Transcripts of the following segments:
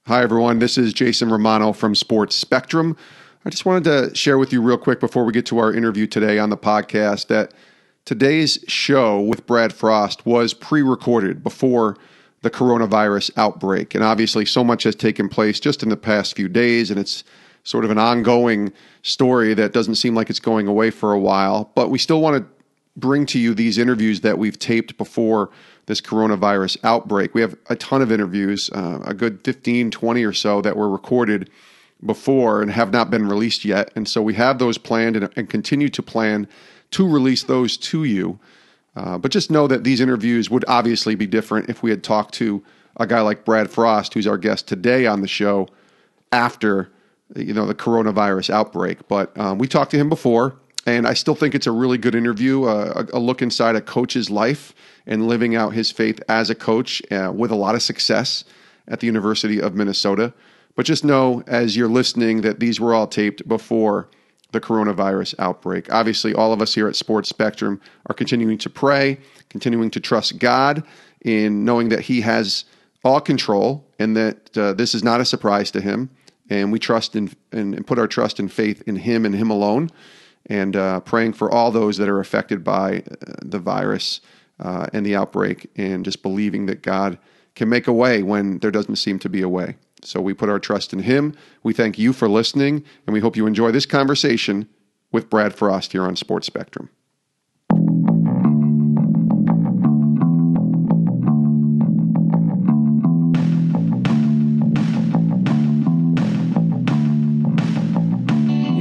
Hi, everyone. This is Jason Romano from Sports Spectrum. I just wanted to share with you real quick before we get to our interview today on the podcast that today's show with Brad Frost was pre-recorded before the coronavirus outbreak. And obviously, so much has taken place just in the past few days, and it's sort of an ongoing story that doesn't seem like it's going away for a while. But we still want to bring to you these interviews that we've taped before this coronavirus outbreak. We have a ton of interviews, a good 15, 20 or so that were recorded before and have not been released yet. And so we have those planned and continue to plan to release those to you. But just know that these interviews would obviously be different if we had talked to a guy like Brad Frost, who's our guest today on the show, after the coronavirus outbreak. But we talked to him before, and I still think it's a really good interview, a look inside a coach's life and living out his faith as a coach with a lot of success at the University of Minnesota. But just know, as you're listening, that these were all taped before the coronavirus outbreak. Obviously, all of us here at Sports Spectrum are continuing to pray, continuing to trust God in knowing that He has all control and that this is not a surprise to Him. And we trust in and put our trust and faith in Him and Him alone, and praying for all those that are affected by the virus and the outbreak, and just believing that God can make a way when there doesn't seem to be a way. So we put our trust in Him. We thank you for listening, and we hope you enjoy this conversation with Brad Frost here on Sports Spectrum.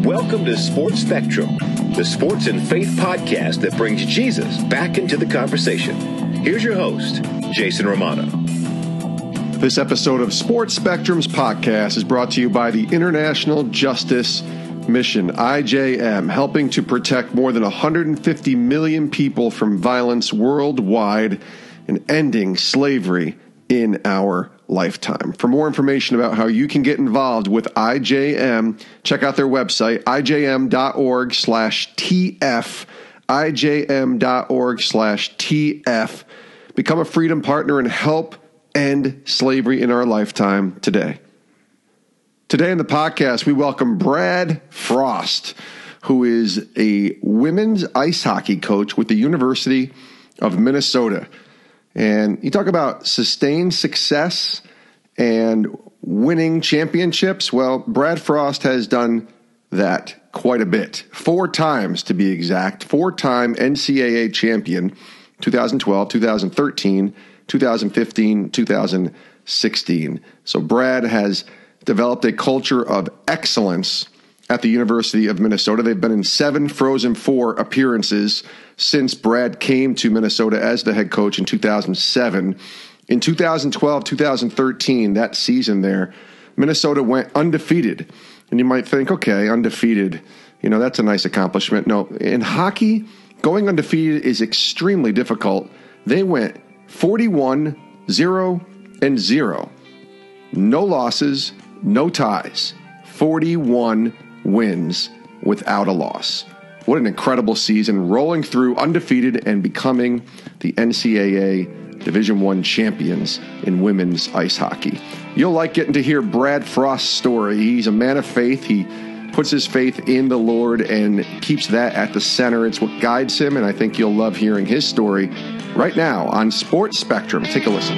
Welcome to Sports Spectrum, the sports and faith podcast that brings Jesus back into the conversation. Here's your host, Jason Romano. This episode of Sports Spectrum's podcast is brought to you by the International Justice Mission, IJM, helping to protect more than 150 million people from violence worldwide and ending slavery in our lifetime. For more information about how you can get involved with IJM, check out their website, ijm.org/TF, ijm.org/TF. Become a freedom partner and help end slavery in our lifetime today. Today in the podcast, we welcome Brad Frost, who is a women's ice hockey coach with the University of Minnesota. And you talk about sustained success and winning championships. Well, Brad Frost has done that quite a bit. 4 times, to be exact. 4-time NCAA champion, 2012, 2013, 2015, 2016. So Brad has developed a culture of excellence at the University of Minnesota. They've been in 7 Frozen Four appearances since Brad came to Minnesota as the head coach in 2007. In 2012, 2013, that season there, Minnesota went undefeated. And you might think, okay, undefeated, that's a nice accomplishment. No, in hockey, going undefeated is extremely difficult. They went 41-0-0. No losses, no ties. 41 wins without a loss. What an incredible season, rolling through undefeated and becoming the NCAA Division I champions in women's ice hockey. You'll like getting to hear Brad Frost's story. He's a man of faith. He puts his faith in the Lord and keeps that at the center. It's what guides him, and I think you'll love hearing his story right now on Sports Spectrum. Take a listen.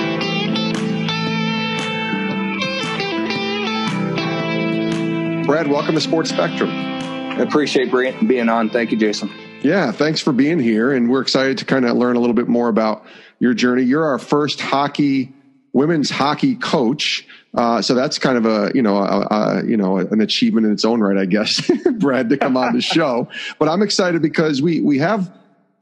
Brad, welcome to Sports Spectrum. I appreciate being on. Thank you, Jason. Yeah, thanks for being here, and we're excited to kind of learn a little bit more about your journey. You're our first women's hockey coach, so that's kind of an achievement in its own right, I guess, Brad, to come on the show. But I'm excited because we have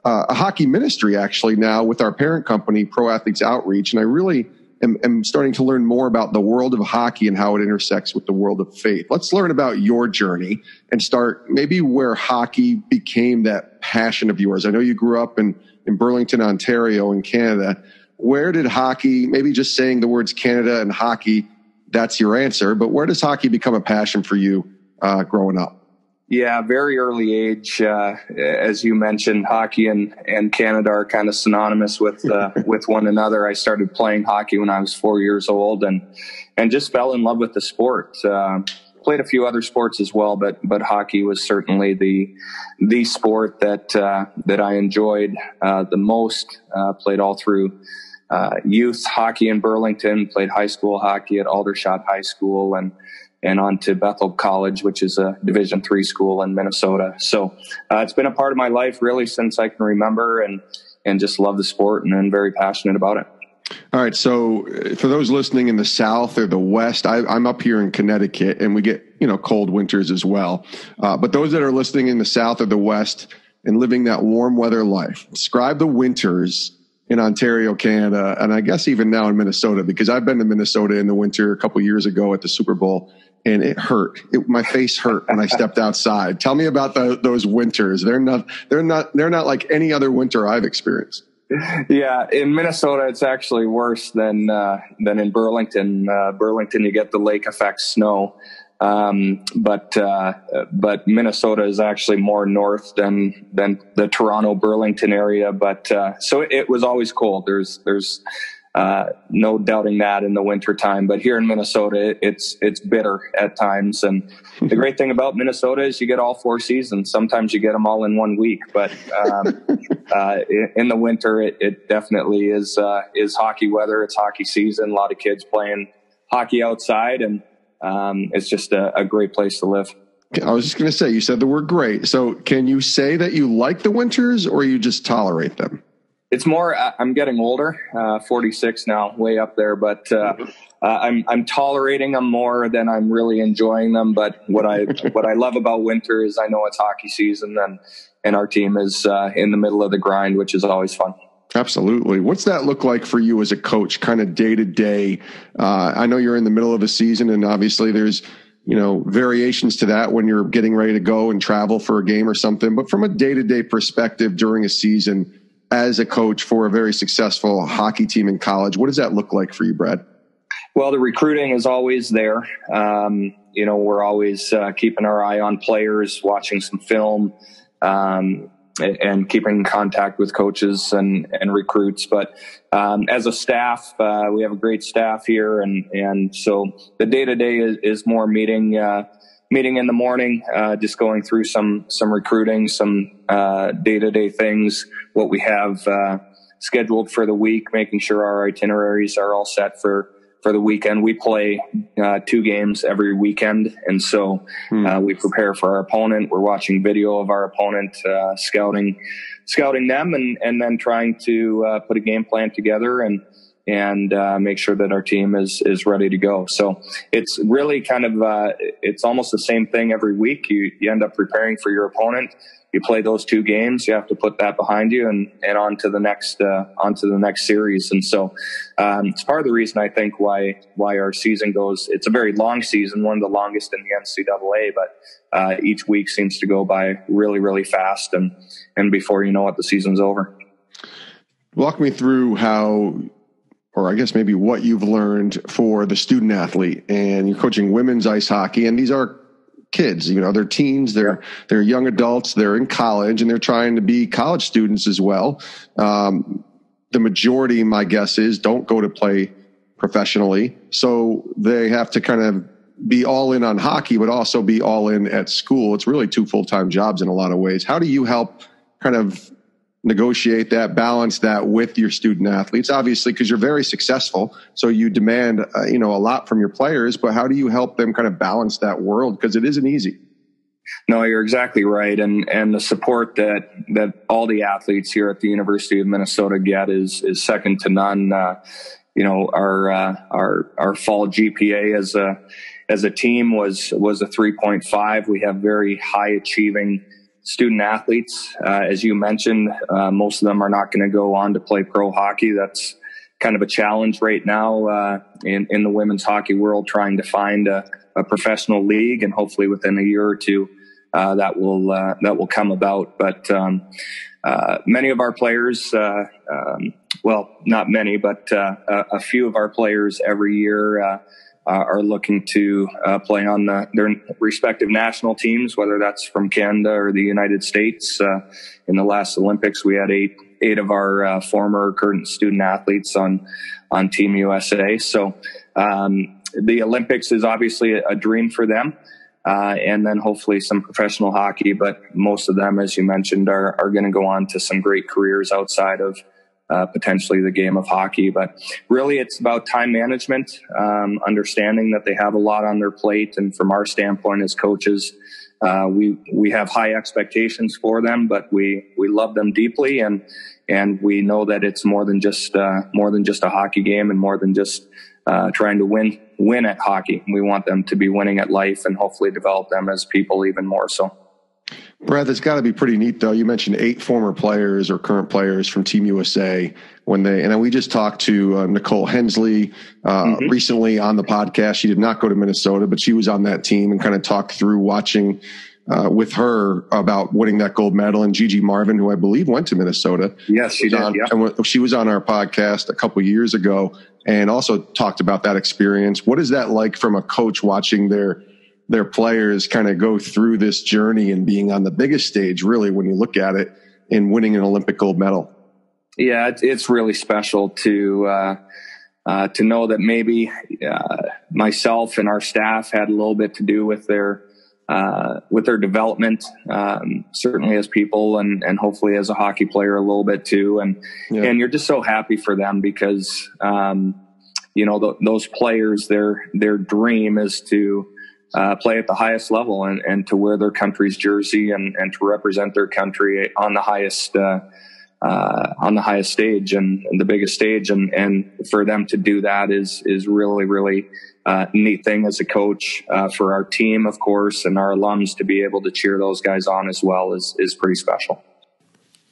a hockey ministry actually now with our parent company, Pro Athletes Outreach, and I really am starting to learn more about the world of hockey and how it intersects with the world of faith. Let's learn about your journey and start maybe where hockey became that passion of yours. I know you grew up in Burlington, Ontario in Canada. Where did hockey, maybe just saying the words Canada and hockey, that's your answer, but where does hockey become a passion for you growing up? Yeah, very early age. As you mentioned, hockey and Canada are kind of synonymous with one another. I started playing hockey when I was 4 years old, and just fell in love with the sport. Played a few other sports as well, but hockey was certainly the sport that I enjoyed the most. Played all through youth hockey in Burlington. Played high school hockey at Aldershot High School, and on to Bethel College, which is a Division III school in Minnesota. So it's been a part of my life really since I can remember, and just love the sport and I'm very passionate about it. All right. So for those listening in the South or the West, I'm up here in Connecticut, and we get, cold winters as well. But those that are listening in the South or the West and living that warm weather life, describe the winters in Ontario, Canada, and I guess even now in Minnesota, because I've been to Minnesota in the winter a couple of years ago at the Super Bowl, and it hurt. My face hurt when I stepped outside. Tell me about those winters. They're not like any other winter I've experienced. Yeah, in Minnesota, it's actually worse than in Burlington. Burlington, you get the lake effect snow. But Minnesota is actually more north than the Toronto Burlington area. But, so it was always cold. There's no doubting that in the winter time, but here in Minnesota, it's bitter at times. And the great thing about Minnesota is you get all 4 seasons. Sometimes you get them all in 1 week, but, in the winter, it definitely is hockey weather. It's hockey season. A lot of kids playing hockey outside, and it's just a great place to live. I was just going to say, you said the word great. So can you say that you like the winters, or you just tolerate them? It's more, I'm getting older, 46 now, way up there, but I'm tolerating them more than I'm really enjoying them. But what I love about winter is I know it's hockey season, and our team is in the middle of the grind, which is always fun. Absolutely. What's that look like for you as a coach, kind of day to day? I know you're in the middle of a season, and obviously there's variations to that when you're getting ready to go and travel for a game or something. But from a day to day perspective during a season, as a coach for a very successful hockey team in college, what does that look like for you, Brad? Well, the recruiting is always there. We're always keeping our eye on players, watching some film, and keeping in contact with coaches and recruits. But as a staff, we have a great staff here, and so the day to day is more meeting in the morning, just going through some recruiting, some day-to-day things, what we have scheduled for the week, making sure our itineraries are all set for the weekend. We play 2 games every weekend, and so we prepare for our opponent. We're watching video of our opponent, scouting them, and then trying to put a game plan together and make sure that our team is ready to go. So it's really kind of it's almost the same thing every week. You end up preparing for your opponent. You play those 2 games. You have to put that behind you and on to the next series. And so it's part of the reason I think why our season goes. It's a very long season, one of the longest in the NCAA. But each week seems to go by really, really fast, and before you know it, the season's over. Walk me through how, or I guess maybe what you've learned for the student athlete, and you're coaching women's ice hockey, and these are kids, they're teens, they're young adults, they're in college, and they're trying to be college students as well. The majority, my guess is, don't go to play professionally. So they have to kind of be all in on hockey, but also be all in at school. It's really 2 full-time jobs in a lot of ways. How do you help kind of negotiate that, balance that with your student athletes? Obviously, because you're very successful, so you demand a lot from your players, but how do you help them kind of balance that world? Because it isn't easy. No, you're exactly right. And the support that all the athletes here at the University of Minnesota get is second to none. Our fall GPA as a team was a 3.5. We have very high achieving student athletes. As you mentioned, most of them are not going to go on to play pro hockey. That's kind of a challenge right now in the women's hockey world, trying to find a professional league, and hopefully within a year or two that will come about. But many of our players, well, not many, but a few of our players every year are looking to play on their respective national teams, whether that's from Canada or the United States. In the last Olympics, we had eight of our former current student athletes on Team USA. So the Olympics is obviously a dream for them. And then hopefully some professional hockey, but most of them, as you mentioned, are going to go on to some great careers outside of potentially the game of hockey. But really it's about time management, understanding that they have a lot on their plate. And from our standpoint as coaches, we have high expectations for them, but we love them deeply. And we know that it's more than just a hockey game and more than just trying to win at hockey. We want them to be winning at life and hopefully develop them as people even more so. Brad, that's got to be pretty neat, though. You mentioned 8 former players or current players from Team USA and we just talked to Nicole Hensley recently on the podcast. She did not go to Minnesota, but she was on that team and kind of talked through watching with her about winning that gold medal, and Gigi Marvin, who I believe went to Minnesota. Yes, she did. Yeah. And she was on our podcast a couple years ago and also talked about that experience. What is that like from a coach watching their players kind of go through this journey and being on the biggest stage, really, when you look at it, and winning an Olympic gold medal? Yeah, it's really special to know that maybe myself and our staff had a little bit to do with their development, certainly as people and hopefully as a hockey player a little bit too. And you're just so happy for them because, those players, their dream is to play at the highest level and to wear their country's jersey and to represent their country on the highest stage and the biggest stage. And for them to do that is really, really neat thing as a coach, for our team, of course, and our alums to be able to cheer those guys on as well is pretty special.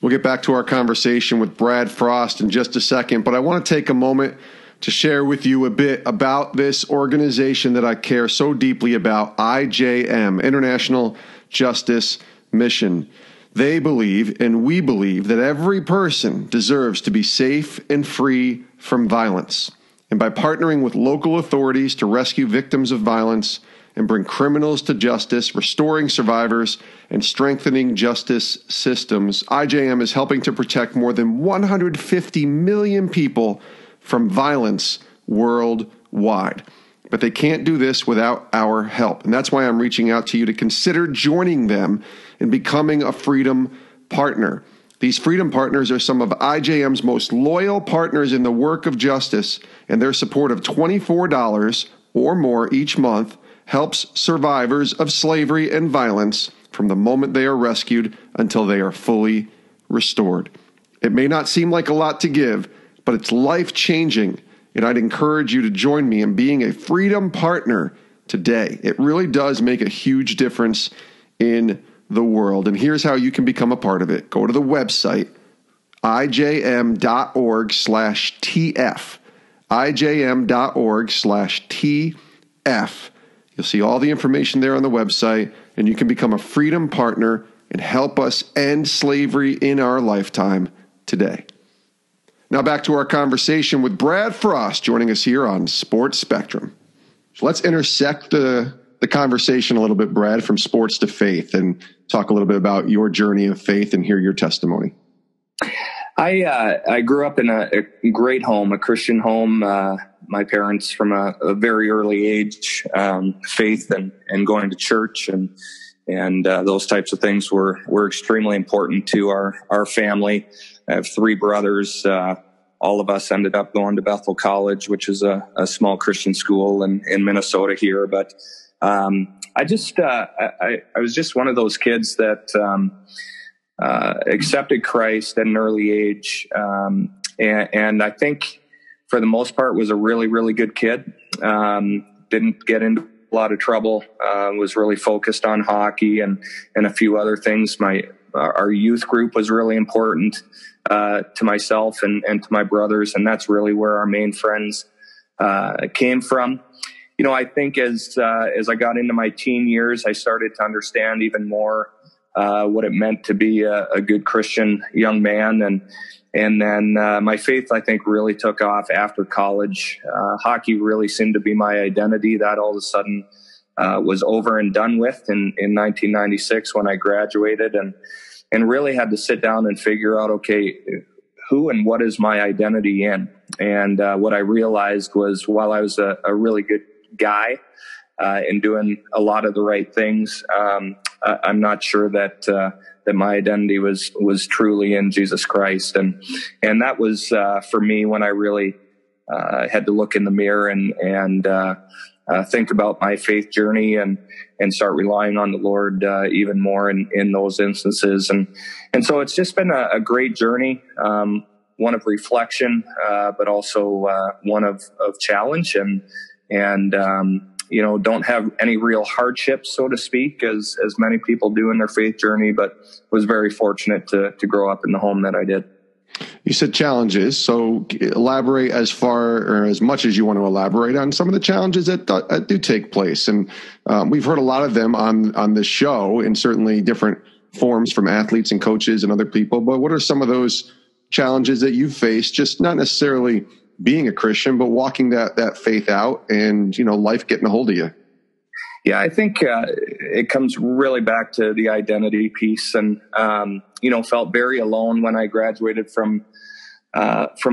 We'll get back to our conversation with Brad Frost in just a second, but I want to take a moment to share with you a bit about this organization that I care so deeply about, IJM, International Justice Mission. They believe, and we believe, that every person deserves to be safe and free from violence. And by partnering with local authorities to rescue victims of violence and bring criminals to justice, restoring survivors, and strengthening justice systems, IJM is helping to protect more than 150 million people from violence worldwide. But they can't do this without our help. And that's why I'm reaching out to you to consider joining them and becoming a Freedom Partner. These Freedom Partners are some of IJM's most loyal partners in the work of justice, and their support of $24 or more each month helps survivors of slavery and violence from the moment they are rescued until they are fully restored. It may not seem like a lot to give, but it's life-changing, and I'd encourage you to join me in being a Freedom Partner today. It really does make a huge difference in the world, and here's how you can become a part of it. Go to the website, ijm.org/TF, ijm.org/TF. You'll see all the information there on the website, and you can become a Freedom Partner and help us end slavery in our lifetime today. Now back to our conversation with Brad Frost, joining us here on Sports Spectrum. So let's intersect the conversation a little bit, Brad, from sports to faith, and talk a little bit about your journey of faith and hear your testimony. I grew up in a great home, a Christian home. My parents, from a very early age, faith and going to church and those types of things were extremely important to our family. I have 3 brothers. All of us ended up going to Bethel College, which is a small Christian school in Minnesota here. But I was just one of those kids that accepted Christ at an early age, and I think for the most part was a really, really good kid. Didn't get into a lot of trouble. Was really focused on hockey and a few other things. Our youth group was really important to myself and to my brothers, and that's really where our main friends came from. I think as I got into my teen years, I started to understand even more what it meant to be a good Christian young man. And then my faith, I think, really took off after college. Hockey really seemed to be my identity. That all of a sudden was over and done with in 1996 when I graduated, and really had to sit down and figure out, okay, who and what is my identity in? And what I realized was, while I was a really good guy and doing a lot of the right things, I'm not sure that my identity was truly in Jesus Christ. And that was for me when I really had to look in the mirror and think about my faith journey and start relying on the Lord even more in those instances. And so it's just been a great journey, one of reflection, but also one of challenge, and don't have any real hardships, so to speak, as many people do in their faith journey, but was very fortunate to grow up in the home that I did. You said challenges, so elaborate as far or as much as you want to elaborate on some of the challenges that do take place. And we've heard a lot of them on this show, in certainly different forms from athletes and coaches and other people. But what are some of those challenges that you've faced, just not necessarily being a Christian, but walking that faith out and, life getting a hold of you? Yeah, I think it comes really back to the identity piece, and felt very alone when I graduated from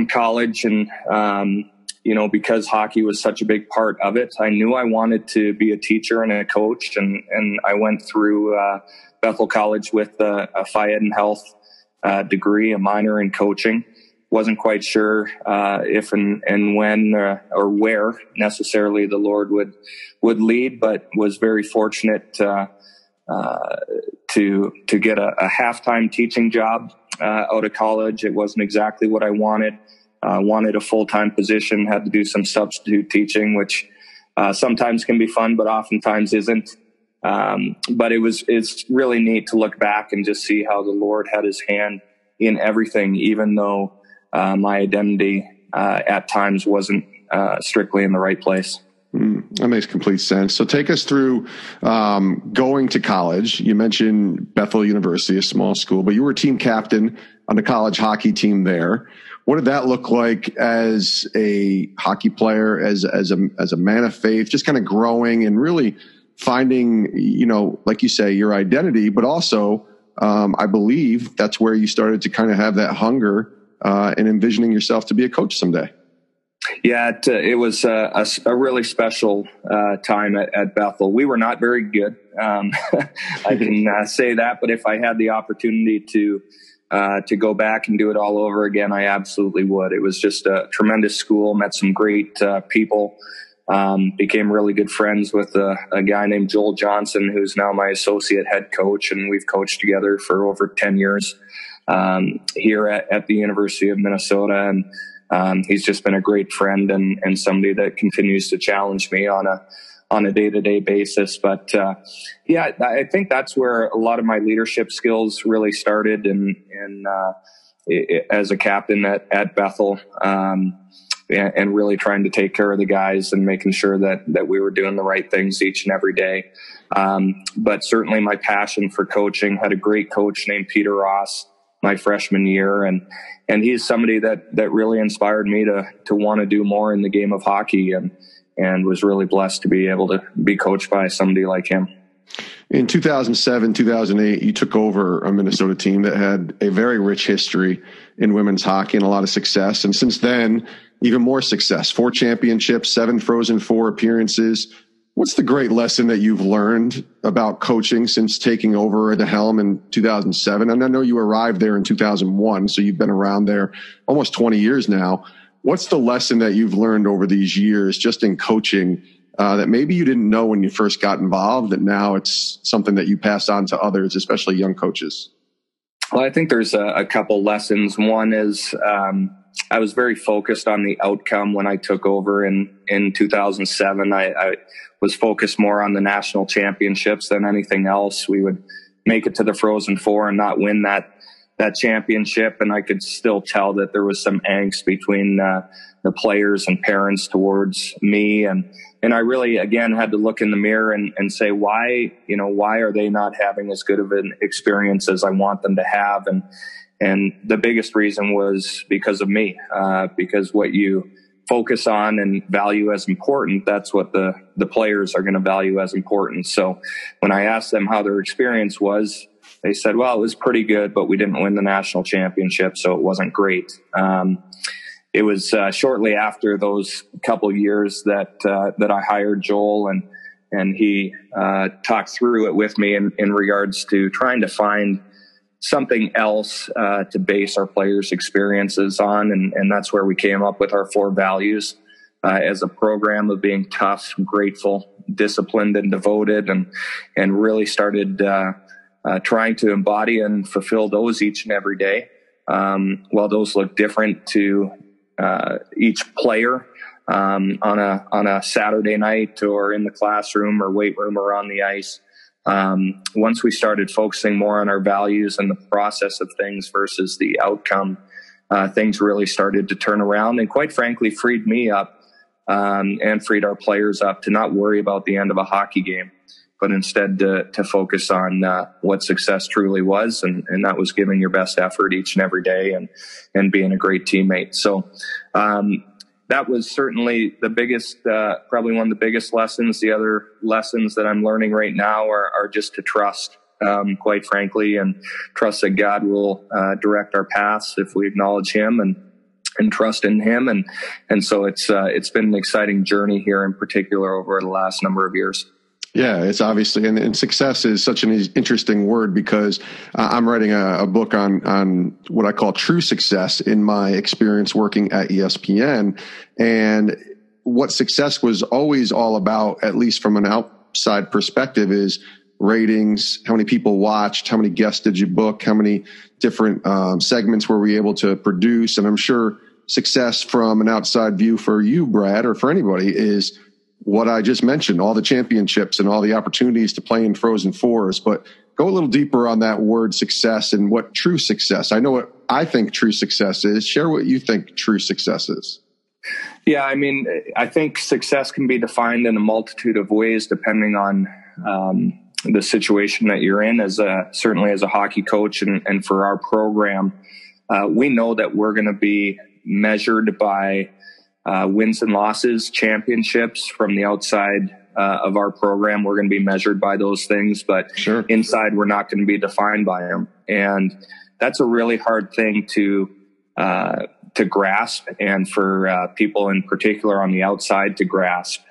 college, and because hockey was such a big part of it, I knew I wanted to be a teacher and a coach, and I went through Bethel College with a Phi Ed and Health degree, a minor in coaching. Wasn't quite sure if and when or where necessarily the Lord would lead, but was very fortunate to get a halftime teaching job out of college. It wasn't exactly what I wanted. Wanted a full-time position, had to do some substitute teaching, which sometimes can be fun, but oftentimes isn't. But it's really neat to look back and just see how the Lord had his hand in everything, even though my identity at times wasn't strictly in the right place. That makes complete sense. So take us through going to college. You mentioned Bethel University, a small school, but you were team captain on the college hockey team there. What did that look like as a hockey player, as a man of faith, just kind of growing and really finding, like you say, your identity, but also I believe that's where you started to kind of have that hunger and envisioning yourself to be a coach someday. Yeah, it was a really special time at Bethel. We were not very good. I can say that, but if I had the opportunity to go back and do it all over again, I absolutely would. It was just a tremendous school, met some great people, became really good friends with a guy named Joel Johnson, who's now my associate head coach, and we've coached together for over 10 years here at the University of Minnesota. And he's just been a great friend and somebody that continues to challenge me on a day-to-day basis. But yeah, I think that's where a lot of my leadership skills really started, as a captain at Bethel, and really trying to take care of the guys and making sure that we were doing the right things each and every day. But certainly my passion for coaching, had a great coach named Peter Ross my freshman year, and he's somebody that really inspired me to want to do more in the game of hockey, and was really blessed to be able to be coached by somebody like him. In 2007, 2008, you took over a Minnesota team that had a very rich history in women's hockey and a lot of success. And since then, even more success, 4 championships, 7 Frozen Four appearances. What's the great lesson that you've learned about coaching since taking over the helm in 2007? And I know you arrived there in 2001, so you've been around there almost 20 years now. What's the lesson that you've learned over these years just in coaching that maybe you didn't know when you first got involved, that now it's something that you pass on to others, especially young coaches? Well, I think there's a couple lessons. One is I was very focused on the outcome when I took over in 2007. I was focused more on the national championships than anything else. We would make it to the Frozen Four and not win that championship, and I could still tell that there was some angst between the players and parents towards me. And I really, again, had to look in the mirror and say, why are they not having as good of an experience as I want them to have? And the biggest reason was because of me, because what you focus on and value as important, that's what the players are going to value as important. So when I asked them how their experience was, they said, well, it was pretty good, but we didn't win the national championship, so it wasn't great. It was shortly after those couple years that I hired Joel, and he talked through it with me in regards to trying to find something else to base our players' experiences on, and that's where we came up with our 4 values as a program of being tough, grateful, disciplined, and devoted, and really started trying to embody and fulfill those each and every day. While those look different to each player on a Saturday night or in the classroom or weight room or on the ice, once we started focusing more on our values and the process of things versus the outcome, things really started to turn around, and quite frankly freed me up and freed our players up to not worry about the end of a hockey game, but instead to focus on what success truly was, and that was giving your best effort each and every day and being a great teammate. So that was certainly the biggest, probably one of the biggest lessons. The other lessons that I'm learning right now are just to trust, quite frankly, and trust that God will direct our paths if we acknowledge Him and trust in Him. And so it's been an exciting journey here in particular over the last number of years. Yeah, it's obviously, and success is such an interesting word because I'm writing a book on what I call true success in my experience working at ESPN. And what success was always all about, at least from an outside perspective, is ratings, how many people watched, how many guests did you book, how many different segments were we able to produce. And I'm sure success from an outside view for you, Brad, or for anybody, is what I just mentioned, all the championships and all the opportunities to play in Frozen Fours. But go a little deeper on that word success and what true success. I know what I think true success is. Share what you think true success is. Yeah, I mean, I think success can be defined in a multitude of ways depending on the situation that you're in. Certainly as a hockey coach and for our program, we know that we're going to be measured by wins and losses, championships. From the outside of our program, we're going to be measured by those things, but sure, inside we're not going to be defined by them. And that's a really hard thing to grasp, and for people in particular on the outside to grasp,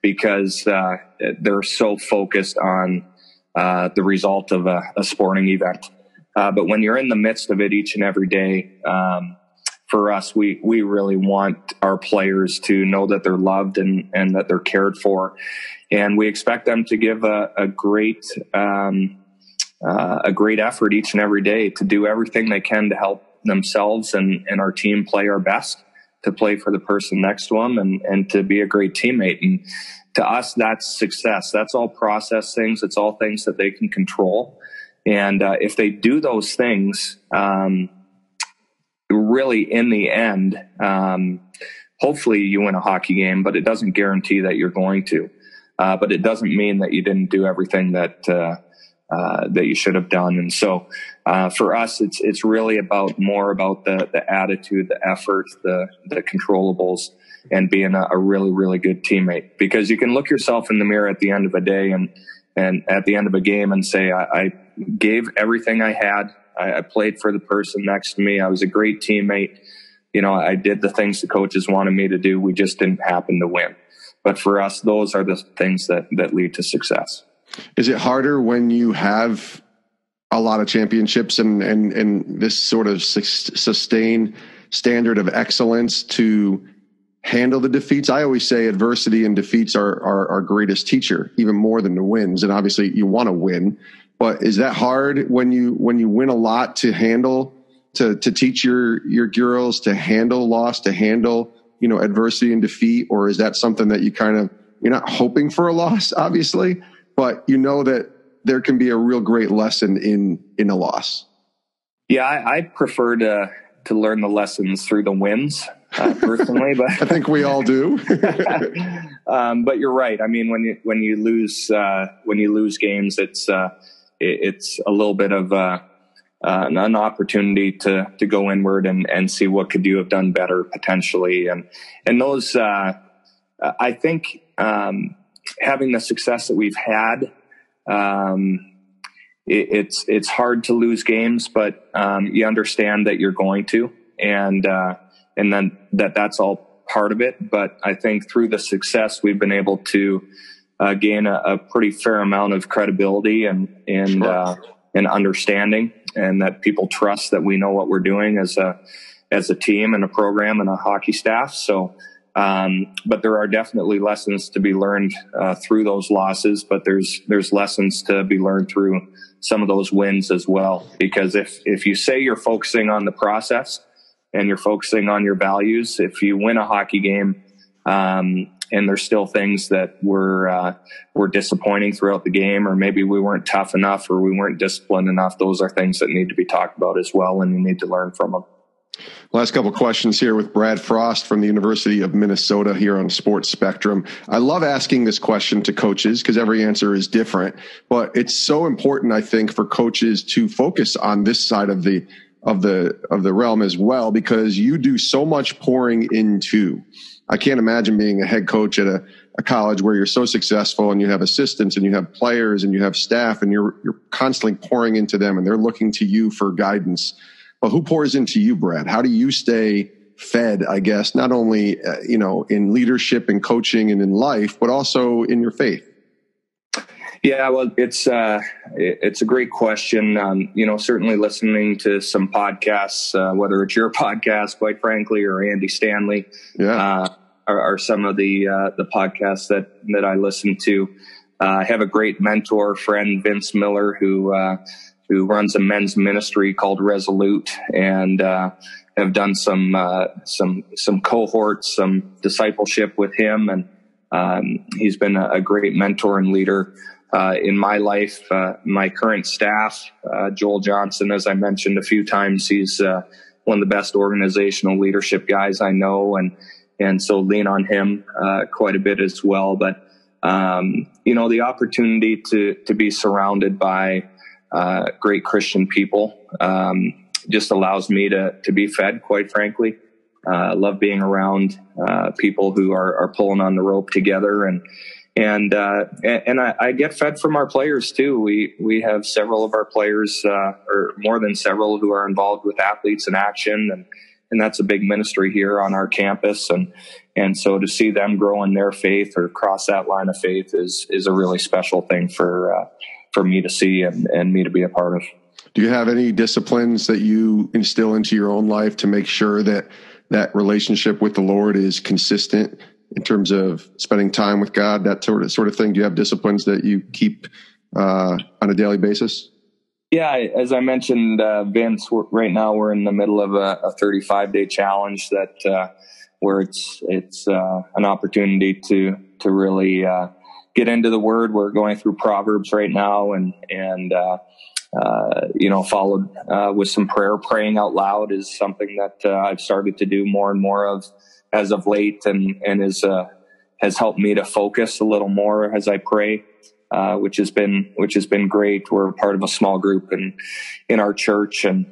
because they're so focused on the result of a sporting event. But when you're in the midst of it each and every day, for us, we really want our players to know that they're loved and that they're cared for. And we expect them to give a great effort each and every day to do everything they can to help themselves and our team play our best, to play for the person next to them and to be a great teammate. And to us, that's success. That's all process things. It's all things that they can control. And if they do those things, really, in the end, hopefully you win a hockey game, but it doesn't guarantee that you're going to. But it doesn't mean that you didn't do everything that you should have done. And so for us, it's really more about the attitude, the effort, the controllables, and being a really, really good teammate. Because you can look yourself in the mirror at the end of a day and at the end of a game and say, I gave everything I had. I played for the person next to me. I was a great teammate. I did the things the coaches wanted me to do. We just didn't happen to win. But for us, those are the things that lead to success. Is it harder when you have a lot of championships and this sort of sustained standard of excellence to handle the defeats? I always say adversity and defeats are our greatest teacher, even more than the wins. And obviously you want to win. But is that hard when you win a lot to handle, to teach your girls to handle loss, to handle, adversity and defeat? Or is that something that you're not hoping for a loss, obviously, but that there can be a real great lesson in a loss? Yeah, I prefer to learn the lessons through the wins, personally, but I think we all do. But you're right. I mean, when you lose games, it's a little bit of an opportunity to go inward and see what could you have done better potentially. And those, I think, having the success that we've had, it's hard to lose games, but you understand that you're going to, and then that's all part of it. But I think through the success, we've been able to gain a pretty fair amount of credibility and understanding, and that people trust that we know what we're doing as a team and a program and a hockey staff. So, but there are definitely lessons to be learned through those losses, but there's lessons to be learned through some of those wins as well. Because if you say you're focusing on the process and you're focusing on your values, if you win a hockey game, and there's still things that were disappointing throughout the game, or maybe we weren't tough enough or we weren't disciplined enough, those are things that need to be talked about as well, and you need to learn from them. Last couple of questions here with Brad Frost from the University of Minnesota here on Sports Spectrum. I love asking this question to coaches because every answer is different, but it's so important, I think, for coaches to focus on this side of the realm as well, because you do so much pouring into. I can't imagine being a head coach at a college where you're so successful and you have assistants and you have players and you have staff and you're constantly pouring into them and they're looking to you for guidance. Well, who pours into you, Brad? How do you stay fed, I guess, not only, in leadership and coaching and in life, but also in your faith? Yeah, well, it's a great question. Certainly listening to some podcasts, whether it's your podcast, quite frankly, or Andy Stanley, are some of the podcasts that I listen to. I have a great mentor friend, Vince Miller, who runs a men's ministry called Resolute, and have done some cohorts, some discipleship with him, and he's been a great mentor and leader in my life. My current staff, Joel Johnson, as I mentioned a few times, he's one of the best organizational leadership guys I know, and so lean on him quite a bit as well. But the opportunity to be surrounded by great Christian people just allows me to be fed, quite frankly. I love being around people who are pulling on the rope together, and I get fed from our players too. We have several of our players, or more than several, who are involved with Athletes in Action, and that's a big ministry here on our campus. And so to see them grow in their faith or cross that line of faith is a really special thing for me to see and me to be a part of. Do you have any disciplines that you instill into your own life to make sure that relationship with the Lord is consistent in terms of spending time with God, that sort of thing? Do you have disciplines that you keep on a daily basis? Yeah, as I mentioned, Vince, right now we're in the middle of a 35-day challenge where it's an opportunity to really get into the Word. We're going through Proverbs right now, and followed with some prayer. Praying out loud is something that I've started to do more and more of as of late, and has helped me to focus a little more as I pray, which has been great. We're part of a small group in our church, and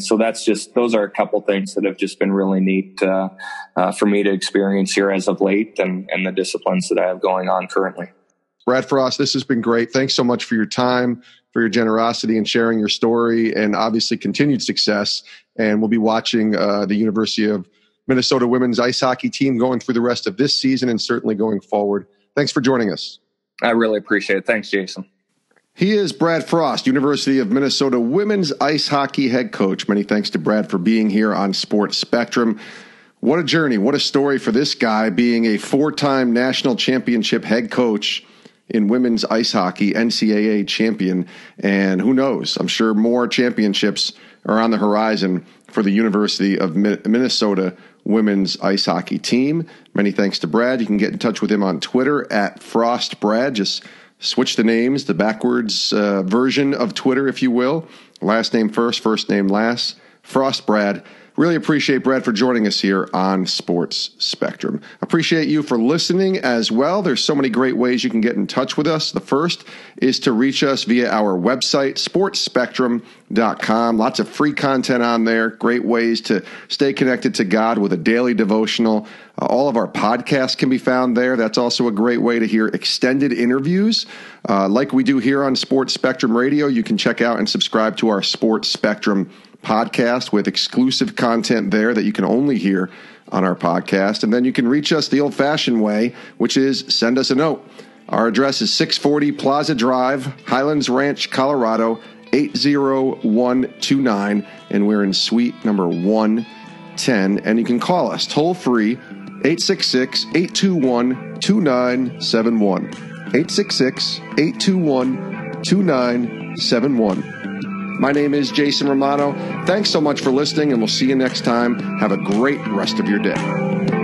so those are a couple things that have just been really neat for me to experience here as of late, and the disciplines that I have going on currently. Brad Frost, this has been great. Thanks so much for your time, for your generosity and sharing your story, and obviously continued success. And we'll be watching the University of Minnesota women's ice hockey team going through the rest of this season and certainly going forward. Thanks for joining us. I really appreciate it. Thanks, Jason. He is Brad Frost, University of Minnesota women's ice hockey head coach. Many thanks to Brad for being here on Sports Spectrum. What a journey. What a story for this guy, being a 4-time national championship head coach in women's ice hockey, NCAA champion. And who knows, I'm sure more championships are on the horizon for the University of Minnesota women's ice hockey team. Many thanks to Brad. You can get in touch with him on Twitter at FrostBrad. Just switch the names, the backwards version of Twitter, if you will. Last name first, first name last. Frost Brad. Really appreciate Brad for joining us here on Sports Spectrum. Appreciate you for listening as well. There's so many great ways you can get in touch with us. The first is to reach us via our website, sportspectrum.com. Lots of free content on there. Great ways to stay connected to God with a daily devotional. All of our podcasts can be found there. That's also a great way to hear extended interviews. Like we do here on Sports Spectrum Radio, you can check out and subscribe to our Sports Spectrum podcast with exclusive content there that you can only hear on our podcast. And then you can reach us the old-fashioned way, which is send us a note. Our address is 640 Plaza Drive, Highlands Ranch, Colorado, 80129, and we're in suite number 110. And you can call us toll-free, 866-821-2971. 866-821-2971. My name is Jason Romano. Thanks so much for listening, and we'll see you next time. Have a great rest of your day.